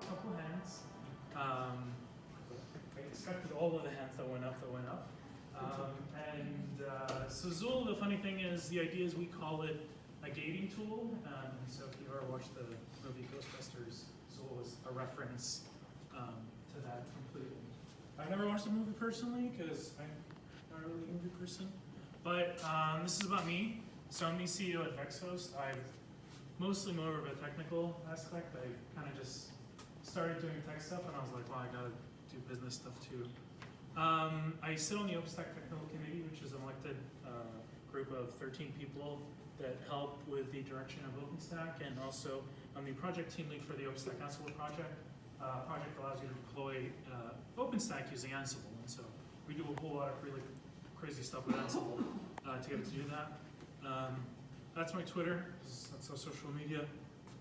couple hands. I expected all of the hands that went up. So Zuul, the funny thing is, the idea is we call it a gating tool. So if you ever watched the movie Ghostbusters, Zuul is a reference to that completely. I've never watched the movie personally because I'm not really a movie person. But this is about me. So I'm the CEO at VexHost. I've mostly more of a technical aspect. I kind of just started doing tech stuff and I was like, well, I gotta do business stuff too. I sit on the OpenStack Technical Committee, which is an elected group of 13 people that help with the direction of OpenStack, and also I'm the project team lead for the OpenStack Ansible project. Project allows you to deploy OpenStack using Ansible, and so we do a whole lot of really crazy stuff with Ansible to get it to do that. That's my Twitter, that's our social media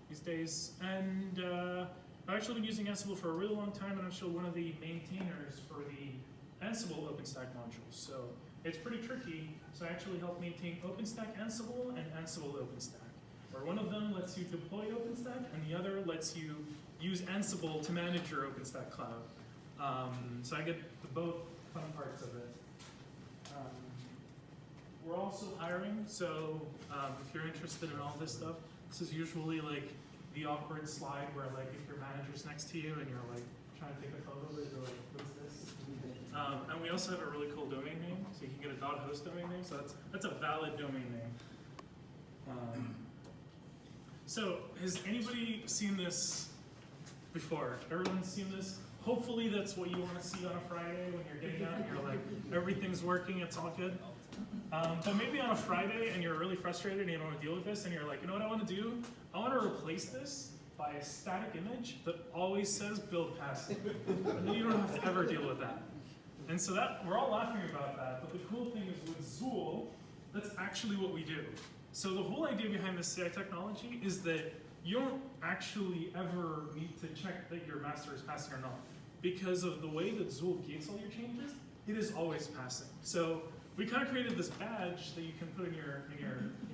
these days, and I've actually been using Ansible for a really long time, and I'm still one of the maintainers for the Ansible OpenStack modules. So it's pretty tricky. So I actually help maintain OpenStack Ansible and Ansible OpenStack, where one of them lets you deploy OpenStack and the other lets you use Ansible to manage your OpenStack cloud. So I get the both fun parts of it. We're also hiring, so if you're interested in all this stuff, this is usually like the awkward slide where like if your manager's next to you and you're like trying to take a photo, but you're like, what's this? And we also have a really cool domain name, so you can get a .host domain name, so that's a valid domain name. So has anybody seen this before? Everyone's seen this? Hopefully that's what you want to see on a Friday when you're getting out and you're like, everything's working, it's all good. But maybe on a Friday and you're really frustrated and you don't want to deal with this and you're like, you know what I want to do? I want to replace this by a static image that always says build passive. And then you don't have to ever deal with that. And so that we're all laughing about that, but the cool thing is with Zuul, that's actually what we do. So the whole idea behind this CI technology is that you don't actually ever need to check that your master is passing or not. Because of the way that Zuul gates all your changes, it is always passing. So we kind of created this badge that you can put in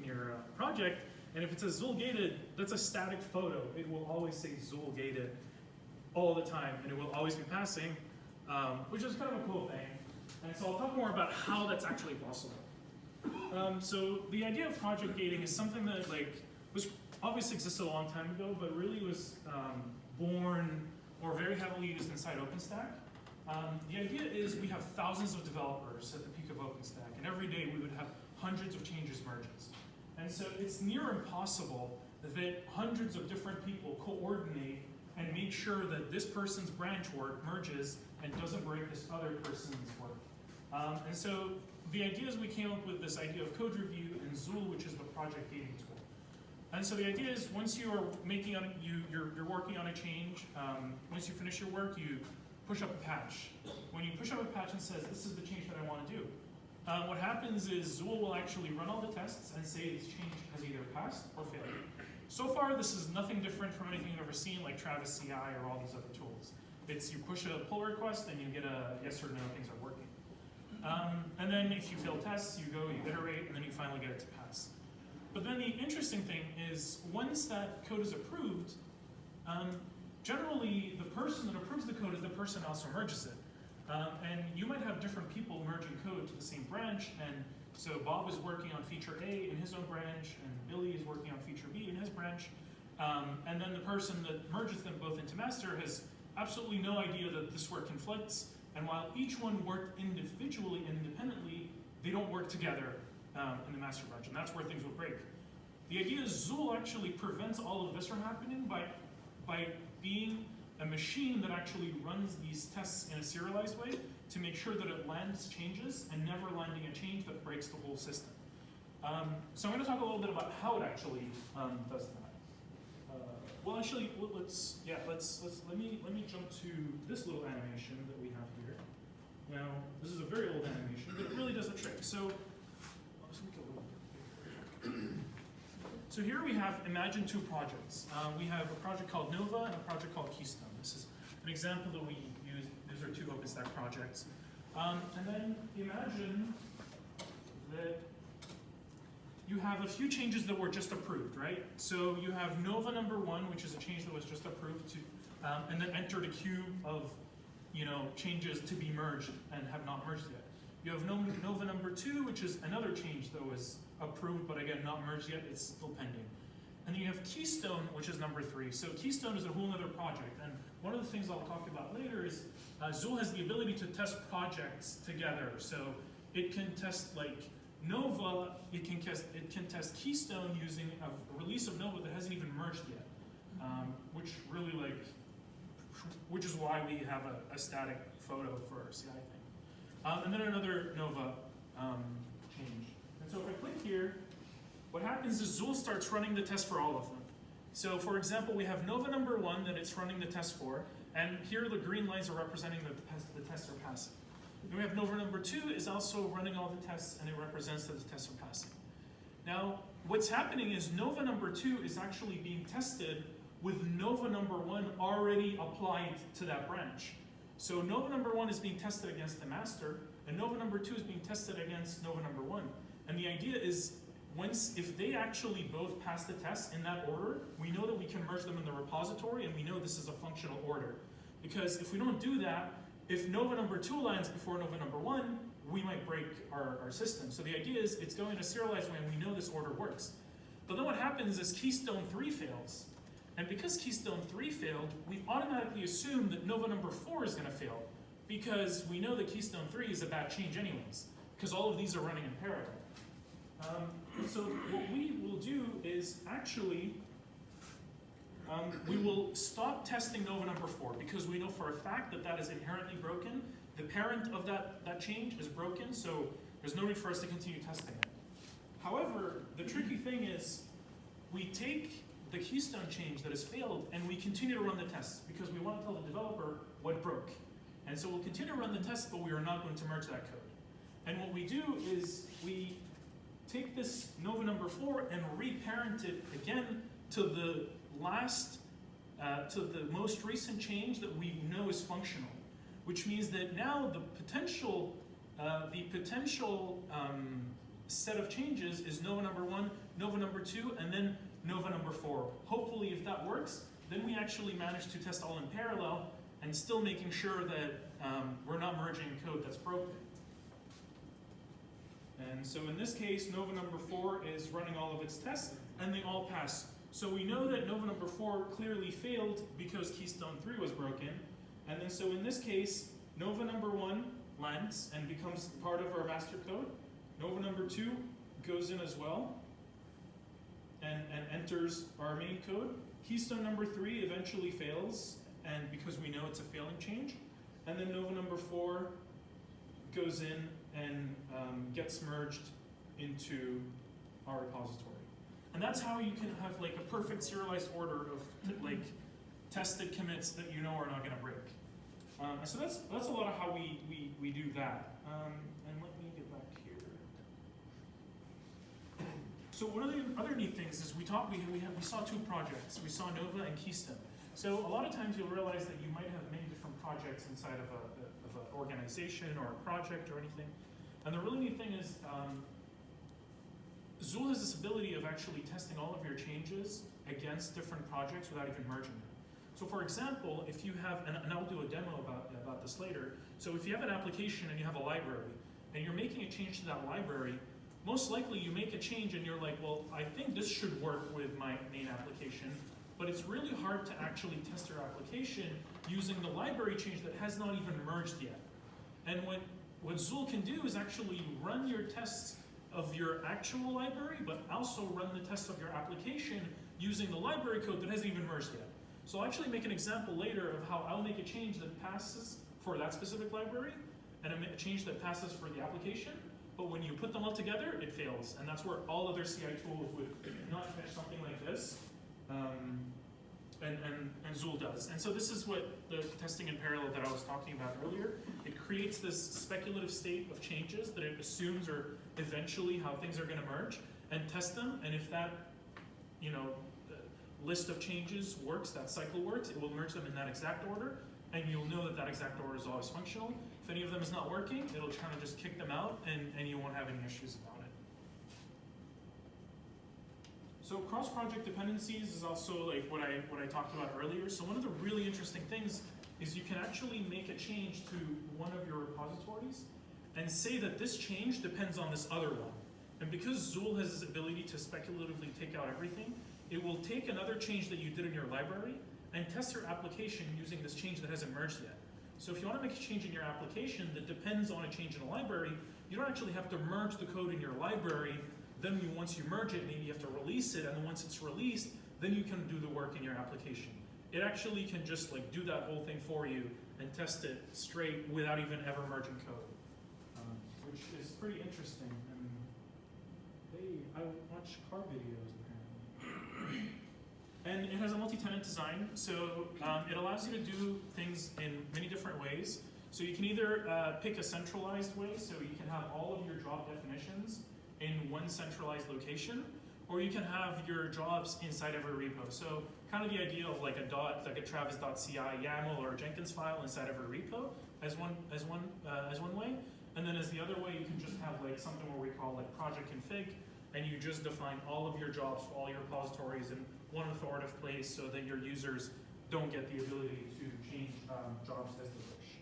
your project, and if it says Zuul gated, that's a static photo. It will always say Zuul gated all the time, and it will always be passing, which is kind of a cool thing. And so I'll talk more about how that's actually possible. So the idea of project gating is something that was obviously existed a long time ago, but really was born or very heavily used inside OpenStack. The idea is we have thousands of developers at the peak of OpenStack, and every day we would have hundreds of changes merges. And so it's near impossible that hundreds of different people coordinate and make sure that this person's branch work merges and doesn't break this other person's work. And so the idea is we came up with this idea of code review in Zuul, which is the project gating tool. And so the idea is once you are you're working on a change, once you finish your work, you push up a patch. When you push up a patch and says, this is the change that I want to do, what happens is Zuul will actually run all the tests and say this change has either passed or failed. So far, this is nothing different from anything you've ever seen, like Travis CI or all these other tools. It's you push a pull request and you get a yes or no, things are working. And then if you fail tests, you go, you iterate, and then you finally get it to pass. But then the interesting thing is once that code is approved, generally the person that approves the code is the person that also merges it. And you might have different people merging code to the same branch, and so Bob is working on feature A in his own branch, and Billy is working on feature B in his branch, and then the person that merges them both into master has absolutely no idea that this work conflicts, and while each one worked individually and independently, they don't work together in the master branch, and that's where things will break. The idea is Zuul actually prevents all of this from happening by being a machine that actually runs these tests in a serialized way to make sure that it lands changes and never landing a change that breaks the whole system. So I'm going to talk a little bit about how it actually does that. Well, actually, let me jump to this little animation that we have here. Now, this is a very old animation, but it really does the trick. So, I'll just make it a little bit. So here we have imagine two projects. We have a project called Nova and a project called Keystone. This is an example that we use. These are two OpenStack projects. And then imagine that you have a few changes that were just approved, right? So you have Nova number 1, which is a change that was just approved, to, and then entered a queue of changes to be merged and have not merged yet. You have Nova number 2, which is another change that was approved, but again, not merged yet, it's still pending. And then you have Keystone, which is number 3. So Keystone is a whole other project. And one of the things I'll talk about later is Zuul has the ability to test projects together. So it can test like Nova, it can test Keystone using a release of Nova that hasn't even merged yet, which is why we have a static photo for our CI thing. And then another Nova change. And so if I click here, what happens is Zuul starts running the test for all of them. So for example, we have Nova number 1 that it's running the test for, and here the green lines are representing the tests are passing. And we have Nova number 2 is also running all the tests, and it represents that the tests are passing. Now, what's happening is Nova number 2 is actually being tested with Nova number 1 already applied to that branch. So Nova number 1 is being tested against the master, and Nova number 2 is being tested against Nova number 1. And the idea is, if they actually both pass the test in that order, we know that we can merge them in the repository, and we know this is a functional order. Because if we don't do that, if Nova number 2 lands before Nova number 1, we might break our system. So the idea is it's going in a serialized way, and we know this order works. But then what happens is Keystone 3 fails. And because Keystone 3 failed, we automatically assume that Nova number 4 is going to fail, because we know that Keystone 3 is a bad change anyways, because all of these are running in parallel. So what we will do is actually, we will stop testing Nova number 4, because we know for a fact that that is inherently broken. The parent of that change is broken, so there's no need for us to continue testing it. However, the tricky thing is we take the Keystone change that has failed and we continue to run the tests, because we want to tell the developer what broke. And so we'll continue to run the tests, but we are not going to merge that code. And what we do is we take this Nova number 4 and reparent it again to the most recent change that we know is functional, which means that now the potential set of changes is Nova number 1, Nova number 2, and then Nova number 4. Hopefully, if that works, then we actually manage to test all in parallel and still making sure that we're not merging code that's broken. And so in this case, Nova number 4 is running all of its tests, and they all pass. So we know that Nova number 4 clearly failed because Keystone 3 was broken. And then so in this case, Nova number 1 lands and becomes part of our master code. Nova number 2 goes in as well and enters our main code. Keystone number 3 eventually fails, and because we know it's a failing change. And then Nova number 4 goes in and gets merged into our repository. And that's how you can have like a perfect serialized order of like tested commits that you know are not going to break. And so that's a lot of how we do that. And let me get back here. So one of the other neat things is we saw 2 projects. We saw Nova and Keystone. So a lot of times you'll realize that you might have many different projects inside of an organization or a project or anything. And the really neat thing is Zuul has this ability of actually testing all of your changes against different projects without even merging them. So for example, if you have, and I'll do a demo about this later, so if you have an application and you have a library, and you're making a change to that library, most likely you make a change and you're like, well, I think this should work with my main application, but it's really hard to actually test your application using the library change that has not even merged yet. And what Zuul can do is actually run your tests of your actual library, but also run the tests of your application using the library code that hasn't even merged yet. So I'll actually make an example later of how I'll make a change that passes for that specific library, and a change that passes for the application, but when you put them all together, it fails. And that's where all other CI tools would not fetch something like this, and Zuul does. And so this is what the testing in parallel that I was talking about earlier. It creates this speculative state of changes that it assumes are eventually how things are going to merge, and test them. And if that, list of changes works, that cycle works, it will merge them in that exact order, and you'll know that that exact order is always functional. If any of them is not working, it'll kind of just kick them out, and you won't have any issues about So cross-project dependencies is also like what I talked about earlier. So one of the really interesting things is you can actually make a change to one of your repositories and say that this change depends on this other one. And because Zuul has this ability to speculatively take out everything, it will take another change that you did in your library and test your application using this change that hasn't merged yet. So if you want to make a change in your application that depends on a change in a library, you don't actually have to merge the code in your library. Then once you merge it, maybe you have to release it, and then once it's released, then you can do the work in your application. It actually can just like do that whole thing for you and test it straight without even ever merging code, which is pretty interesting. I watch car videos apparently. And it has a multi-tenant design, so it allows you to do things in many different ways. So you can either pick a centralized way, so you can have all of your job definitions in one centralized location, or you can have your jobs inside every repo. So kind of the idea of like a travis.ci YAML or a Jenkins file inside every repo as one way. And then as the other way, you can just have like something where we call like project config, and you just define all of your jobs for all your repositories in one authoritative place so that your users don't get the ability to change jobs as they wish.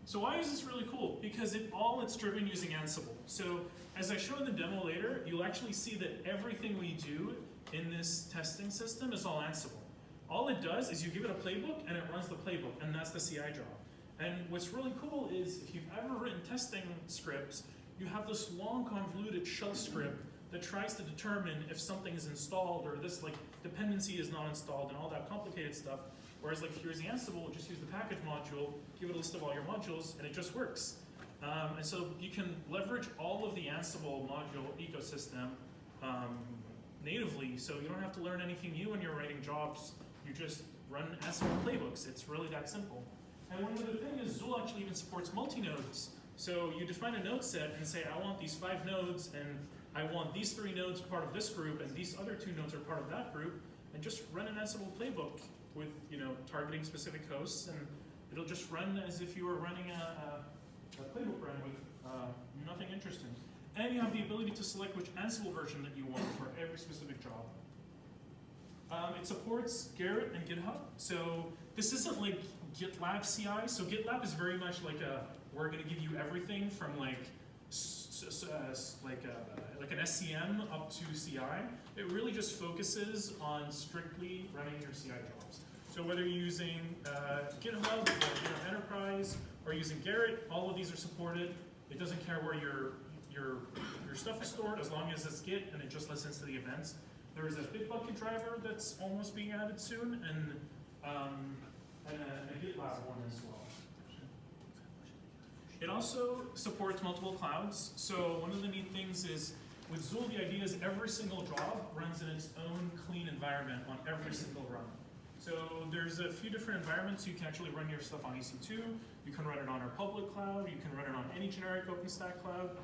So why is this really cool? Because it's driven using Ansible. So as I show in the demo later, you'll actually see that everything we do in this testing system is all Ansible. All it does is you give it a playbook and it runs the playbook, and that's the CI job. And what's really cool is if you've ever written testing scripts, you have this long convoluted shell script that tries to determine if something is installed or this like dependency is not installed and all that complicated stuff. Whereas like if you're using Ansible, just use the package module, give it a list of all your modules, and it just works. And so you can leverage all of the Ansible module ecosystem natively, so you don't have to learn anything new when you're writing jobs. You just run Ansible playbooks. It's really that simple. And one other thing is Zuul actually even supports multi-nodes. So you define a node set and say, I want these 5 nodes, and I want these 3 nodes part of this group, and these other 2 nodes are part of that group, and just run an Ansible playbook with targeting specific hosts, and it'll just run as if you were running a playbook run with nothing interesting. And you have the ability to select which Ansible version that you want for every specific job. It supports Gerrit and GitHub, so this isn't like GitLab CI. So GitLab is very much like we're going to give you everything from like an SCM up to CI. It really just focuses on strictly running your CI jobs. So whether you're using GitHub or GitHub Enterprise or using Gerrit, all of these are supported. It doesn't care where your stuff is stored as long as it's Git and it just listens to the events. There is a Bitbucket driver that's almost being added soon, and a GitLab one as well. It also supports multiple clouds. So one of the neat things is with Zuul, the idea is every single job runs in its own clean environment on every single run. So there's a few different environments. You can actually run your stuff on EC2. You can run it on our public cloud. You can run it on any generic OpenStack cloud.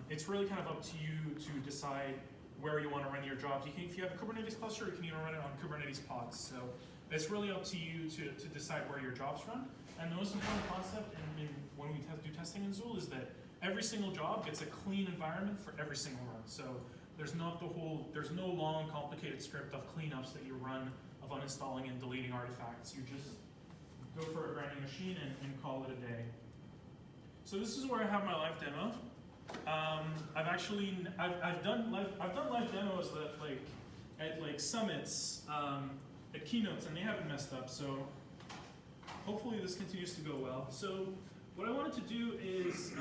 It's really kind of up to you to decide where you want to run your jobs. If you have a Kubernetes cluster, you can even run it on Kubernetes pods. So it's really up to you to decide where your jobs run. And the most important concept when we do testing in Zuul is that every single job gets a clean environment for every single run. So there's no long, complicated script of cleanups that you run of uninstalling and deleting artifacts. You just go for a brand new machine and call it a day. So this is where I have my live demo. I've done live demos at summits, at keynotes, and they haven't messed up. So hopefully this continues to go well. So what I wanted to do is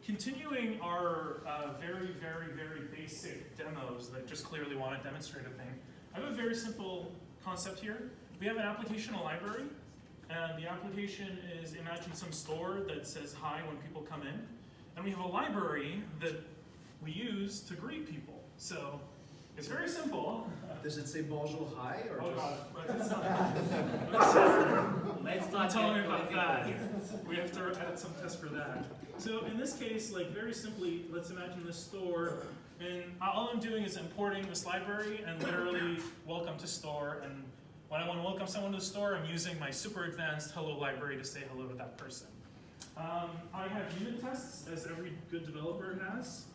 continuing our very, very, very basic demos that just clearly want to demonstrate a thing. I have a very simple concept here. We have an application, a library, and the application is, imagine some store that says hi when people come in. And we have a library that we use to greet people. So it's very simple. Does it say bonjour, hi, or oh just... God, Let's not tell me about that. We have to add some tests for that. So in this case, like very simply, let's imagine this store, and all I'm doing is importing this library and literally welcome to store. And when I want to welcome someone to the store, I'm using my super advanced hello library to say hello to that person. I have unit tests, as every good developer has.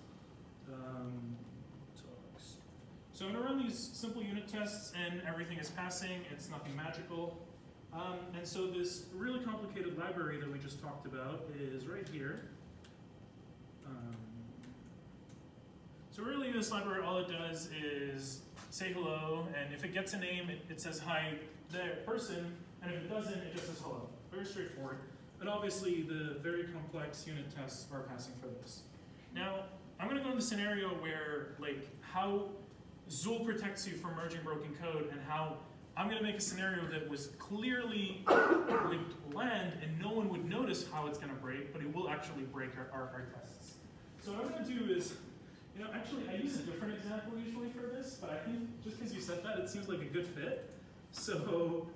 Talks. So I'm gonna run these simple unit tests and everything is passing, it's nothing magical. And so this really complicated library that we just talked about is right here. So really this library, all it does is say hello, and if it gets a name, it says hi there person, and if it doesn't, it just says hello. Very straightforward. And obviously the very complex unit tests are passing for this. Now, I'm gonna go to the scenario where, like, how Zuul protects you from merging broken code, and how I'm gonna make a scenario that was clearly would land and no one would notice how it's gonna break, but it will actually break our tests. So what I'm gonna do is, actually I use a different example usually for this, but I think just because you said that, it seems like a good fit. So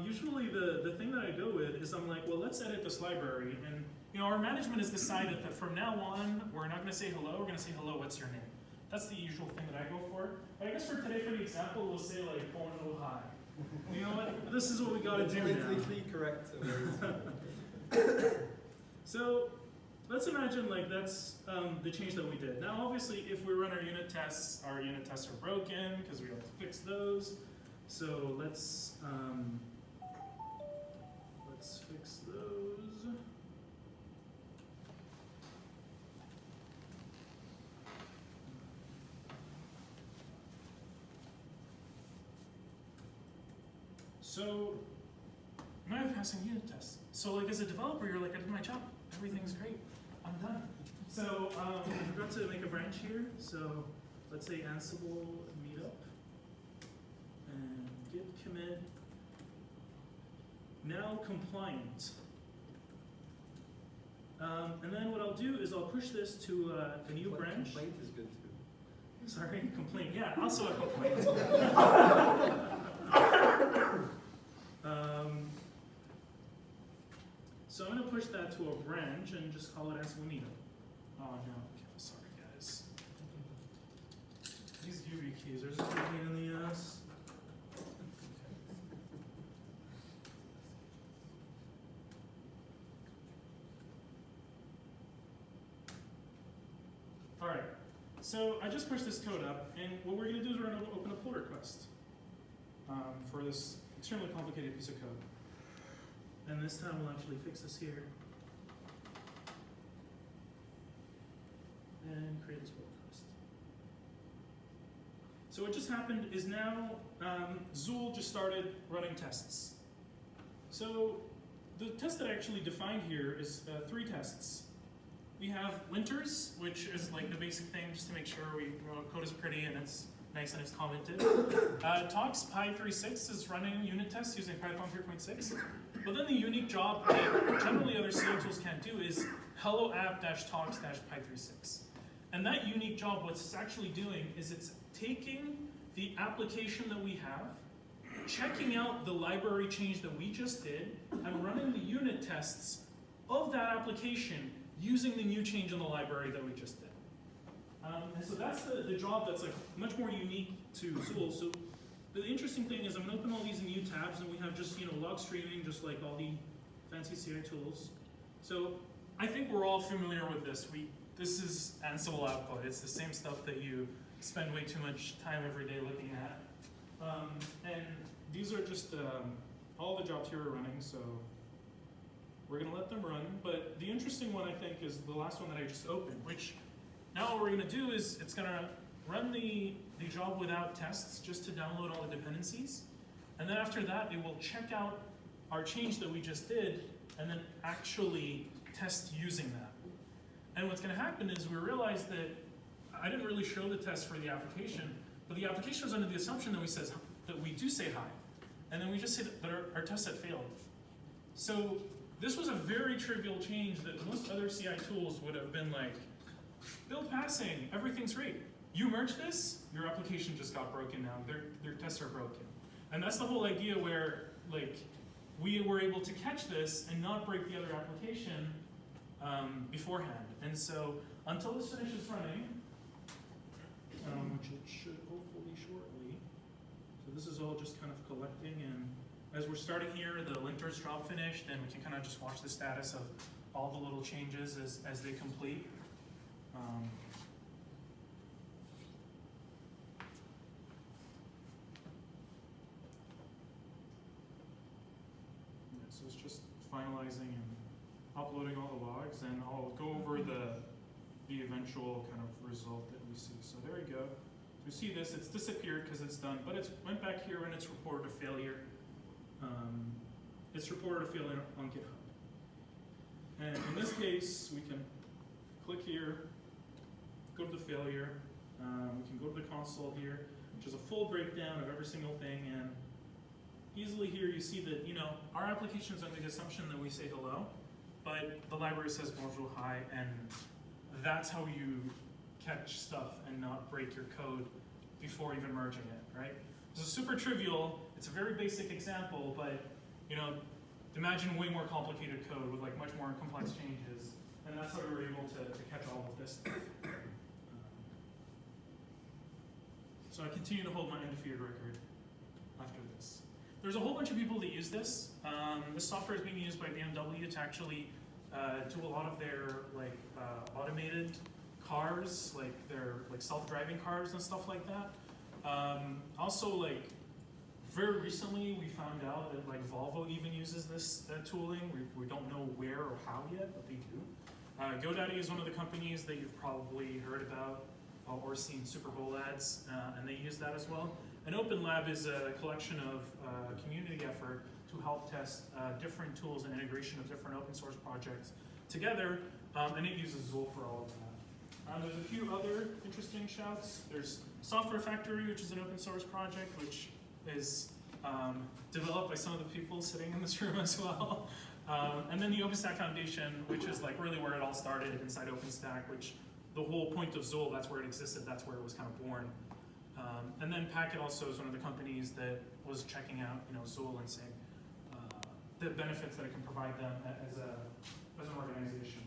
usually the thing that I go with is I'm like, well, let's edit this library, and our management has decided that from now on, we're not gonna say hello, we're gonna say hello, what's your name? That's the usual thing that I go for. But I guess for today, for the example, we'll say like, bonjour, hi. You know what? This is what we gotta do now. Politically correct. So let's imagine like that's the change that we did. Now, obviously, if we run our unit tests are broken because we have to fix those. So let's fix those. So now I'm passing unit tests. So like as a developer, you're like, I did my job. Everything's great. I'm done. So I forgot to make a branch here. So let's say Ansible Meetup and git commit. Now compliant. And then what I'll do is I'll push this to a new branch. Complaint is good too. Sorry, complaint. Yeah, also a complaint. So I'm going to push that to a branch and just call it Ansible Meetup. Oh no, okay, sorry guys. These UV keys are just a pain in the ass. Alright, so I just pushed this code up, and what we're going to do is we're going to open a pull request for this extremely complicated piece of code. And this time we'll actually fix this here. And create this pull request. So what just happened is now Zuul just started running tests. So the test that I actually defined here is 3 tests. We have linters, which is like the basic thing just to make sure code is pretty and it's nice and it's commented. Talks Pi36 is running unit tests using Python 3.6. But then the unique job that generally other CI tools can't do is hello app-talks-pi36. And that unique job, what it's actually doing is it's taking the application that we have, checking out the library change that we just did, and running the unit tests of that application using the new change in the library that we just did. And so that's the job that's like much more unique to Zuul. So the interesting thing is I'm going to open all these new tabs, and we have just log streaming, just like all the fancy CI tools. So I think we're all familiar with this. This is Ansible output. It's the same stuff that you spend way too much time every day looking at. And these are just all the jobs here are running, so we're going to let them run. But the interesting one, I think, is the last one that I just opened, which now what we're going to do is it's going to run the job without tests just to download all the dependencies. And then after that, it will check out our change that we just did and then actually test using that. And what's going to happen is we realize that I didn't really show the test for the application, but the application was under the assumption that we do say hi. And then we just say that our test had failed. So this was a very trivial change that most other CI tools would have been like, build passing, everything's great. You merge this, your application just got broken now. Their tests are broken. And that's the whole idea where we were able to catch this and not break the other application beforehand. And so until this finishes running, which it should hopefully shortly. So this is all just kind of collecting, and as we're starting here, the linter's job finished, and we can kind of just watch the status of all the little changes as they complete. So it's just finalizing and uploading all the logs, and I'll go over the eventual kind of result that we see. So there we go. You see this, it's disappeared because it's done, but it's went back here and it's reported a failure. It's reported a failure on GitHub. And in this case, we can click here, go to the failure. We can go to the console here, which is a full breakdown of every single thing. And easily here you see that, you know, our application is under the assumption that we say hello, but the library says bonjour, hi, and that's how you catch stuff and not break your code before even merging it, right? This is super trivial. It's a very basic example, but you know, imagine way more complicated code with like much more complex changes, and that's how we were able to catch all of this. So I continue to hold my undefeated record after this. There's a whole bunch of people that use this. This software is being used by BMW to actually do a lot of their like automated cars, like their like self-driving cars and stuff like that. Also, like very recently, we found out that like Volvo even uses this tooling. We don't know where or how yet, but they do. GoDaddy is one of the companies that you've probably heard about or seen Super Bowl ads, and they use that as well. And Open Lab is a collection of community effort to help test different tools and integration of different open source projects together, and it uses Zuul for all of that. There's a few other interesting shouts. There's Software Factory, which is an open source project, which is developed by some of the people sitting in this room as well. And then the OpenStack Foundation, which is like really where it all started inside OpenStack, which the whole point of Zuul, that's where it existed, that's where it was kind of born. And then Packet also is one of the companies that was checking out, you know, Zuul and saying the benefits that it can provide them as an organization.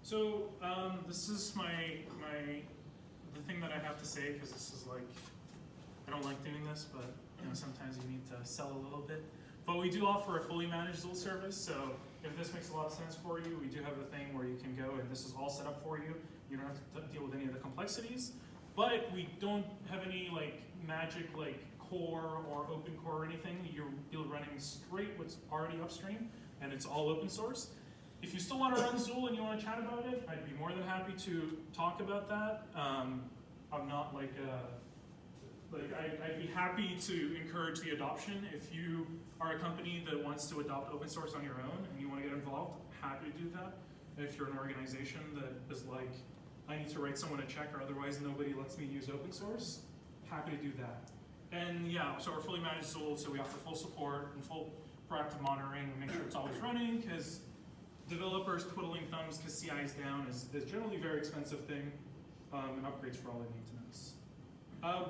So this is the thing that I have to say, because this is like, I don't like doing this, but you know, sometimes you need to sell a little bit. But we do offer a fully managed Zuul service, so if this makes a lot of sense for you, we do have a thing where you can go and this is all set up for you. You don't have to deal with any of the complexities. But we don't have any like magic like core or open core or anything. You're running straight what's already upstream, and it's all open source. If you still want to run Zuul and you want to chat about it, I'd be more than happy to talk about that. I'm not like I'd be happy to encourage the adoption. If you are a company that wants to adopt open source on your own and you want to get involved, happy to do that. And if you're an organization that is like, I need to write someone a check or otherwise nobody lets me use open source, happy to do that. And yeah, so we're fully managed Zuul, so we offer full support and full proactive monitoring. We make sure it's always running, because developers twiddling thumbs because CI is down is generally a very expensive thing, and upgrades for all the maintenance.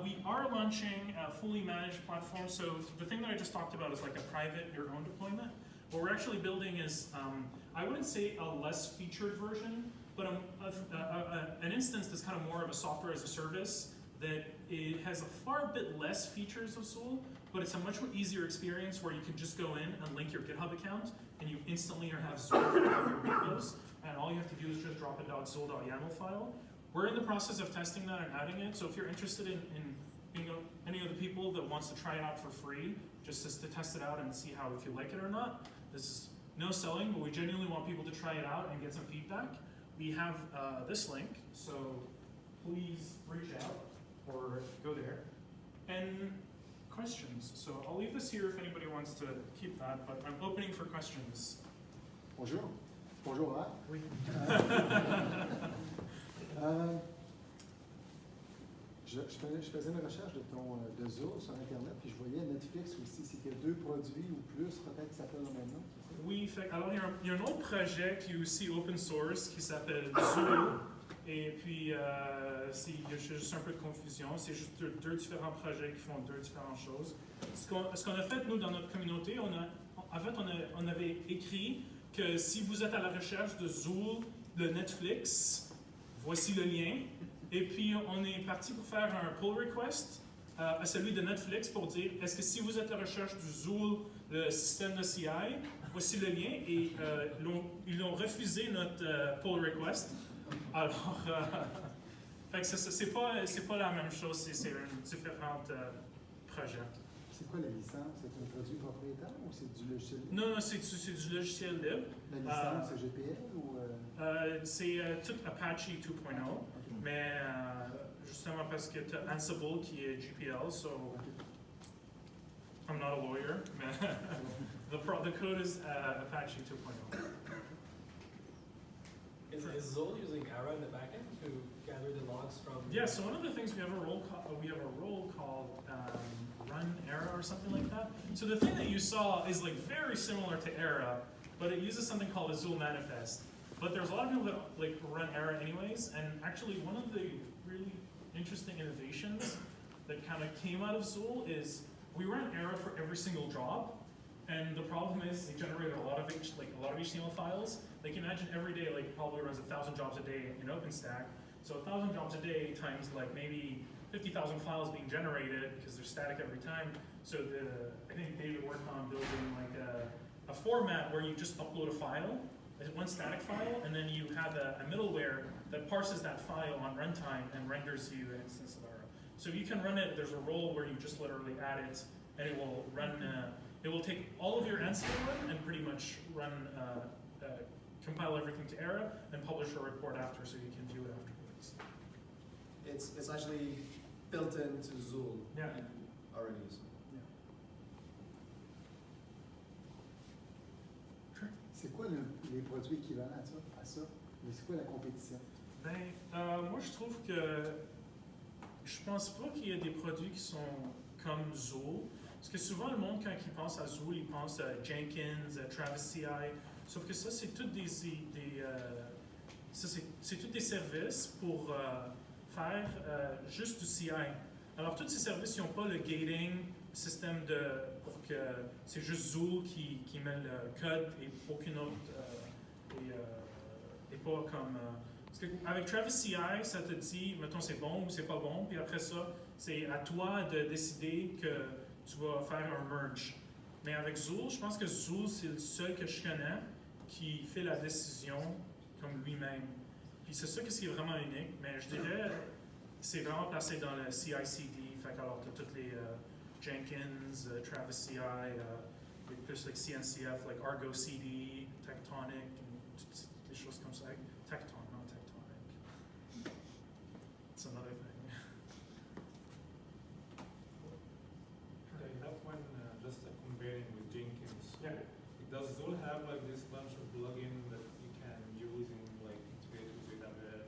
We are launching a fully managed platform. So the thing that I just talked about is like a private, your own deployment. What we're actually building is, I wouldn't say a less featured version, but an instance that's kind of more of a software as a service, that it has a far bit less features of Zuul, but it's a much easier experience where you can just go in and link your GitHub account, and you instantly have Zuul for all of your repos, and all you have to do is just drop a .zuul.yaml file. We're in the process of testing that and adding it, so if you're interested in being any of the people that wants to try it out for free, just to test it out and see how, if you like it or not, this is no selling, but we genuinely want people to try it out and get some feedback. We have this link, so please reach out or go there. And questions. So I'll leave this here if anybody wants to keep that, but I'm opening for questions. Bonjour. Bonjour, hein? Oui. Je faisais une recherche de Zuul sur Internet, puis je voyais Netflix aussi. C'était 2 produits ou plus, peut-être, qui s'appellent le même nom. Oui, alors il y a un autre projet qui est aussi open source qui s'appelle Zuul. Et puis, il y a juste un peu de confusion. C'est juste deux différents projets qui font 2 différentes choses. Ce qu'on a fait, nous, dans notre communauté, on avait écrit que si vous êtes à la recherche de Zuul, de Netflix, voici le lien. Et puis, on est parti pour faire un pull request à celui de Netflix pour dire, est-ce que si vous êtes à la recherche du Zuul, le système de CI, voici le lien. Et ils ont refusé notre pull request. Alors, fait que c'est pas la même chose, c'est un différent projet. C'est quoi la licence? C'est un produit propriétaire ou c'est du logiciel libre? Non, non, c'est du logiciel libre. La licence, c'est GPL ou... C'est tout Apache 2.0, mais justement parce que tu as Ansible qui est GPL, so I'm not a lawyer, mais the code is Apache 2.0. Is Zuul using Ara in the backend to gather the logs from? Yeah, so one of the things we have a role called run Era or something like that. So the thing that you saw is like very similar to Era, but it uses something called a Zuul manifest. But there's a lot of people that like run Era anyways, and actually one of the really interesting innovations that kind of came out of Zuul is we ran Era for every single job, and the problem is they generated a lot of HTML files. Like imagine every day like probably runs 1,000 jobs a day in OpenStack. So 1,000 jobs a day times like maybe 50,000 files being generated because they're static every time. So I think David worked on building like a format where you just upload a file, one static file, and then you have a middleware that parses that file on runtime and renders you an instance of Era. So you can run it, there's a role where you just literally add it, and it will run, it will take all of your Ansible and pretty much run, compile everything to Era, and publish a report after so you can view it afterwards. It's actually built into Zuul Yeah. already. So. C'est quoi les produits équivalents à ça? C'est quoi la compétition? Ben, moi je trouve que je pense pas qu'il y ait des produits qui sont comme Zuul. Parce que souvent le monde, quand il pense à Zuul, il pense à Jenkins, à Travis CI. Sauf que ça, c'est tous des services pour faire juste du CI. Alors tous ces services, ils n'ont pas le gating, système pour que c'est juste Zuul qui met le code et aucune autre, et pas comme... parce qu'avec Travis CI, ça te dit, mettons, c'est bon ou c'est pas bon, puis après ça, c'est à toi de décider que tu vas faire un merge. Mais avec Zuul, je pense que Zuul, c'est le seul que je connais qui fait la décision comme lui-même. Puis c'est ça qui est vraiment unique, mais je dirais c'est vraiment placé dans le CI/CD. Fait qu'alors tu as toutes les Jenkins, Travis CI, et plus like CNCF, like Argo CD, Tectonic, toutes les choses comme ça. Tecton, not Tectonic. It's another thing. I have one just comparing with Jenkins. Yeah. Does Zuul have like this bunch of plugins that you can use in like integrate with AWS,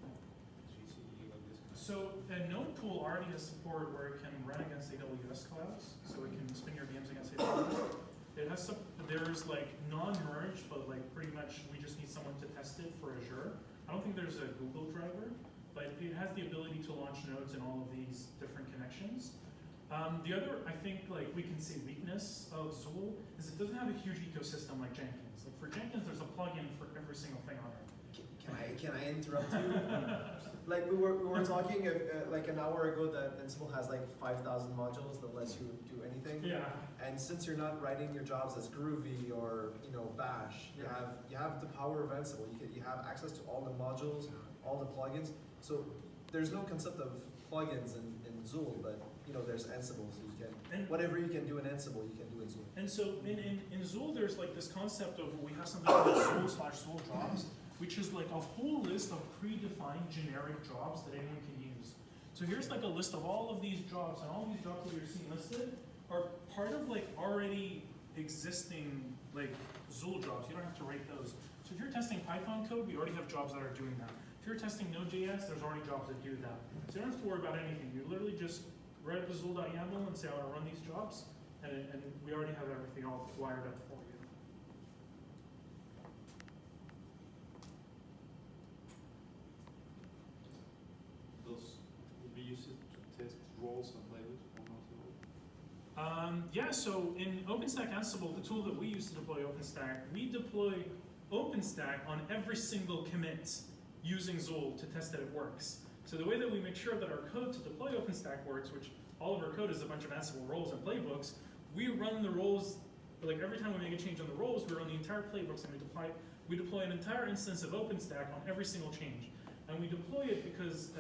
with GCE, like this kind of So OToole already has support where it can run against AWS clouds, so it can spin your VMs against AWS. It has some, there's like non-merge, but like pretty much we just need someone to test it for Azure. I don't think there's a Google driver, but it has the ability to launch nodes in all of these different connections. The other, I think, like we can say weakness of Zuul is it doesn't have a huge ecosystem like Jenkins. Like for Jenkins, there's a plugin for every single thing on it. Can I interrupt you? Like we were talking like an hour ago that Ansible has like 5,000 modules that lets you do anything. Yeah. And since you're not writing your jobs as Groovy or Bash, you have the power of Ansible. You have access to all the modules, all the plugins. So there's no concept of plugins in Zuul, but there's Ansible, so you can whatever you can do in Ansible, you can do in Zuul. And so in Zuul, there's like this concept of we have something called Zuul/Zuul jobs, which is like a whole list of predefined generic jobs that anyone can use. So here's like a list of all of these jobs, and all these jobs that you're seeing listed are part of like already existing like Zuul jobs. You don't have to write those. So if you're testing Python code, we already have jobs that are doing that. If you're testing Node.js, there's already jobs that do that. So you don't have to worry about anything. You literally just write up a Zuul.yaml and say, I want to run these jobs, and we already have everything all wired up for you. Those would be used to test roles and labels on OToole? Yeah, so in OpenStack Ansible, the tool that we use to deploy OpenStack, we deploy OpenStack on every single commit using Zuul to test that it works. So the way that we make sure that our code to deploy OpenStack works, which all of our code is a bunch of Ansible roles and playbooks, we run the roles, like every time we make a change on the roles, we run the entire playbooks and we deploy an entire instance of OpenStack on every single change. And we deploy it because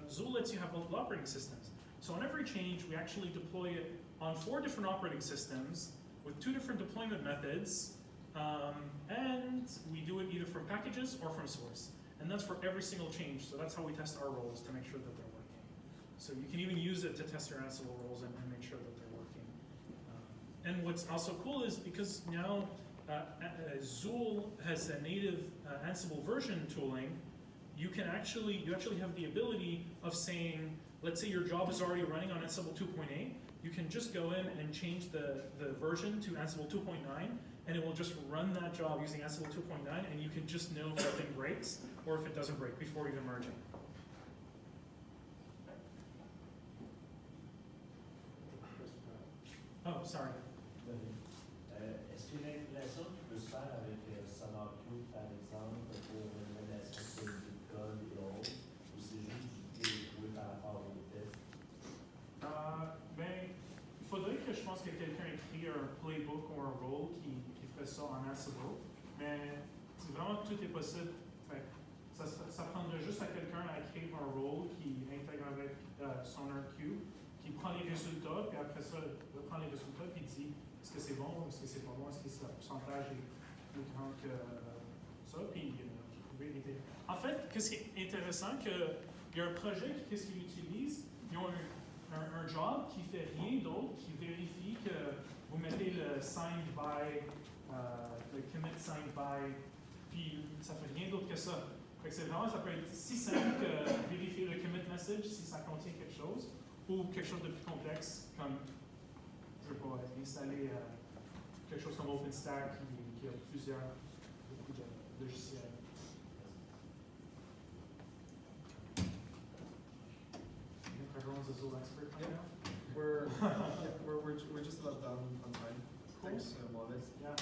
Zuul lets you have multiple operating systems. So on every change, we actually deploy it on 4 different operating systems with 2 different deployment methods, and we do it either from packages or from source. And that's for every single change. So that's how we test our roles to make sure that they're working. So you can even use it to test your Ansible roles and make sure that they're working. And what's also cool is because now Zuul has a native Ansible version tooling, you actually have the ability of saying, let's say your job is already running on Ansible 2.8, you can just go in and change the version to Ansible 2.9, and it will just run that job using Ansible 2.9, and you can just know if that thing breaks or if it doesn't break before even merging. Oh, sorry. Est-ce que l'intégration peut se faire avec SonarQube, par exemple, pour une relation de code et autres, ou c'est juste du déjoué par rapport au test? Ben, il faudrait que je pense que quelqu'un écrit un playbook ou un role qui fait ça en Ansible, mais vraiment tout est possible. Fait, ça prendrait juste à quelqu'un à écrire un role qui intègre avec SonarQube, qui prend les résultats, puis après ça, il prend les résultats, puis il dit est-ce que c'est bon, est-ce que c'est pas bon, est-ce que le pourcentage est plus grand que ça, puis vous pouvez éviter. En fait, qu'est-ce qui est intéressant, il y a un projet, qu'est-ce qu'ils utilisent? Ils ont un job qui fait rien d'autre, qui vérifie que vous mettez le signed by, le commit signed by, puis ça fait rien d'autre que ça. Fait que c'est vraiment, ça peut être si simple que vérifier le commit message si ça contient quelque chose, ou quelque chose de plus complexe, comme, je ne sais pas, installer quelque chose comme OpenStack qui a beaucoup de logiciels. Everyone's a Zuul expert right now? We're just about done on time. Cool. Thanks, Mohammed. Yeah,